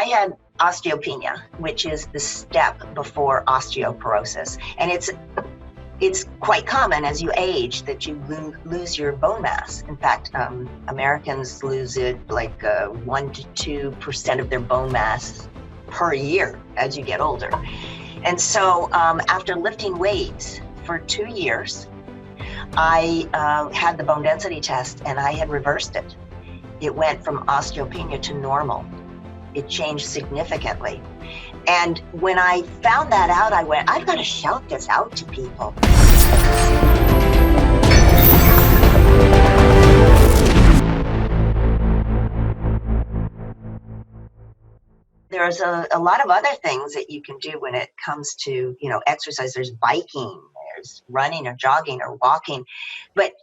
I had osteopenia, which is the step before osteoporosis. And it's quite common as you age that you lose your bone mass. In fact, Americans lose it like 1 to 2% of their bone mass per year as you get older. And so after lifting weights for 2 years, I had the bone density test and I had reversed it. It went from osteopenia to normal. It changed significantly. And when I found that out, I went, I've got to shout this out to people. There's a lot of other things that you can do when it comes to, exercise. There's biking, there's running or jogging or walking. But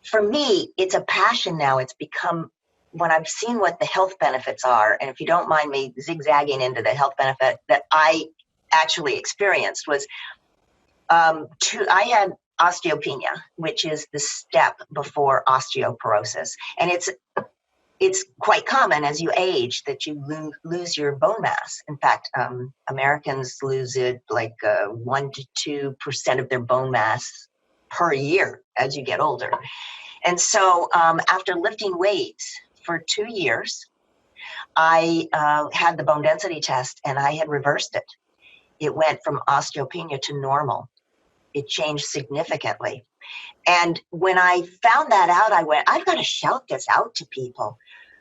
for me, it's a passion now. It's become, when I've seen what the health benefits are, and if you don't mind me zigzagging into the health benefit that I actually experienced was, I had osteopenia, which is the step before osteoporosis. And it's quite common as you age that you lose your bone mass. In fact, Americans lose it like 1 to 2% of their bone mass per year as you get older. And so after lifting weights for 2 years, I had the bone density test and I had reversed it. It went from osteopenia to normal. It changed significantly. And when I found that out, I went, I've got to shout this out to people.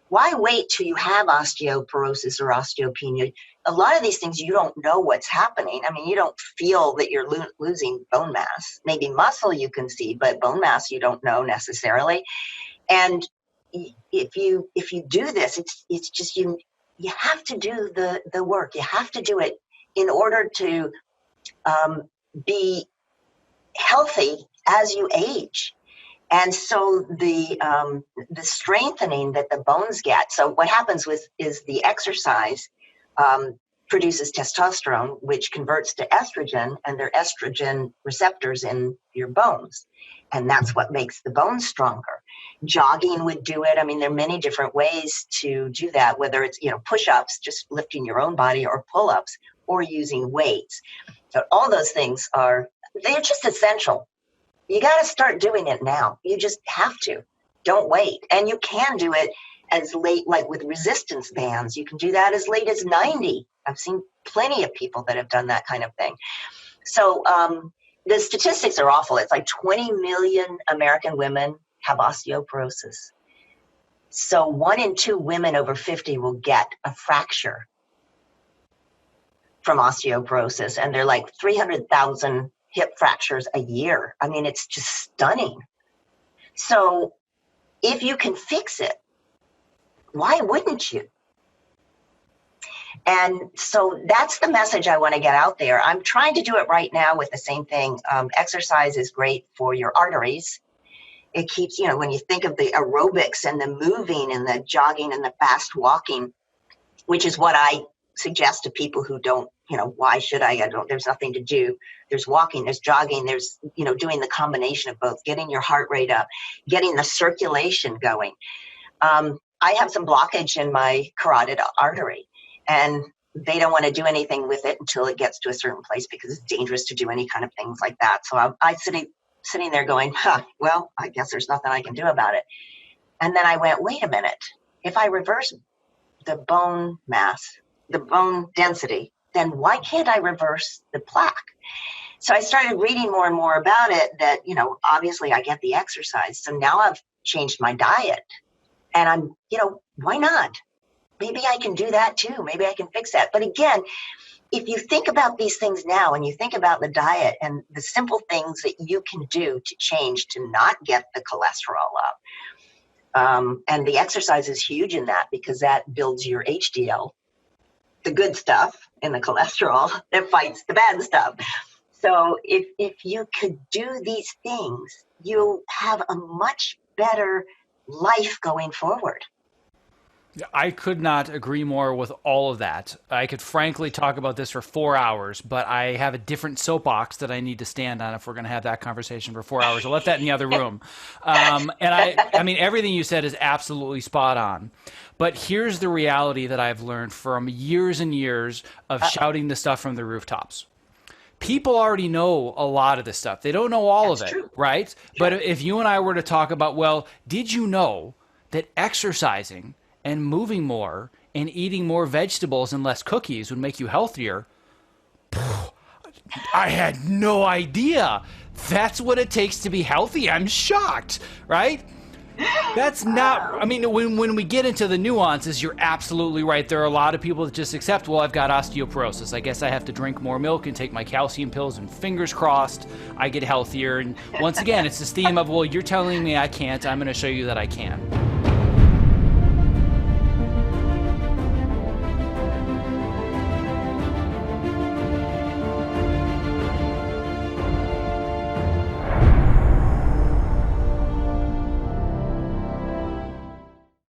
Why wait till you have osteoporosis or osteopenia? A lot of these things, you don't know what's happening. I mean, you don't feel that you're losing bone mass. Maybe muscle you can see, but bone mass you don't know necessarily. And if you do this, it's just you have to do the work. You have to do it in order to be healthy as you age. And so the strengthening that the bones get. So what happens is the exercise produces testosterone, which converts to estrogen, and there are estrogen receptors in your bones. And that's what makes the bones stronger. Jogging would do it. I mean, there are many different ways to do that, whether it's, push-ups, just lifting your own body, or pull-ups, or using weights. So all those things they're just essential. You got to start doing it now. You just have to. Don't wait. And you can do it as late, like with resistance bands. You can do that as late as 90. I've seen plenty of people that have done that kind of thing. So the statistics are awful. It's like 20 million American women have osteoporosis. So 1 in 2 women over 50 will get a fracture from osteoporosis. And they're like 300,000 hip fractures a year. I mean, it's just stunning. So if you can fix it, why wouldn't you? And so that's the message I want to get out there. I'm trying to do it right now with the same thing. Exercise is great for your arteries. It keeps, when you think of the aerobics and the moving and the jogging and the fast walking, which is what I suggest to people who don't, why should I don't, there's nothing to do. There's walking, there's jogging, there's, doing the combination of both, getting your heart rate up, getting the circulation going. I have some blockage in my carotid artery, and they don't want to do anything with it until it gets to a certain place because it's dangerous to do any kind of things like that. So I'm sitting there going, well, I guess there's nothing I can do about it. And then I went, wait a minute, if I reverse the bone mass, the bone density, then why can't I reverse the plaque? So I started reading more and more about it that, obviously I get the exercise. So now I've changed my diet and I'm, why not? Maybe I can do that too. Maybe I can fix that. But again, if you think about these things now and you think about the diet and the simple things that you can do to change to not get the cholesterol up, and the exercise is huge in that because that builds your HDL, the good stuff, and the cholesterol that fights the bad stuff. So if you could do these things, you'll have a much better life going forward. I could not agree more with all of that. I could frankly talk about this for 4 hours, but I have a different soapbox that I need to stand on if we're going to have that conversation for 4 hours. I left that in the other room. And I mean, everything you said is absolutely spot on. But here's the reality that I've learned from years and years of shouting the stuff from the rooftops. People already know a lot of this stuff. They don't know all of That's it, true. right? Sure. But if you and I were to talk about, well, did you know that exercising and moving more and eating more vegetables and less cookies would make you healthier? I had no idea. That's what it takes to be healthy. I'm shocked, right? That's not, I mean, when we get into the nuances, you're absolutely right. There are a lot of people that just accept, well, I've got osteoporosis. I guess I have to drink more milk and take my calcium pills, and fingers crossed, I get healthier. And once again, it's this theme of, well, you're telling me I can't. I'm going to show you that I can.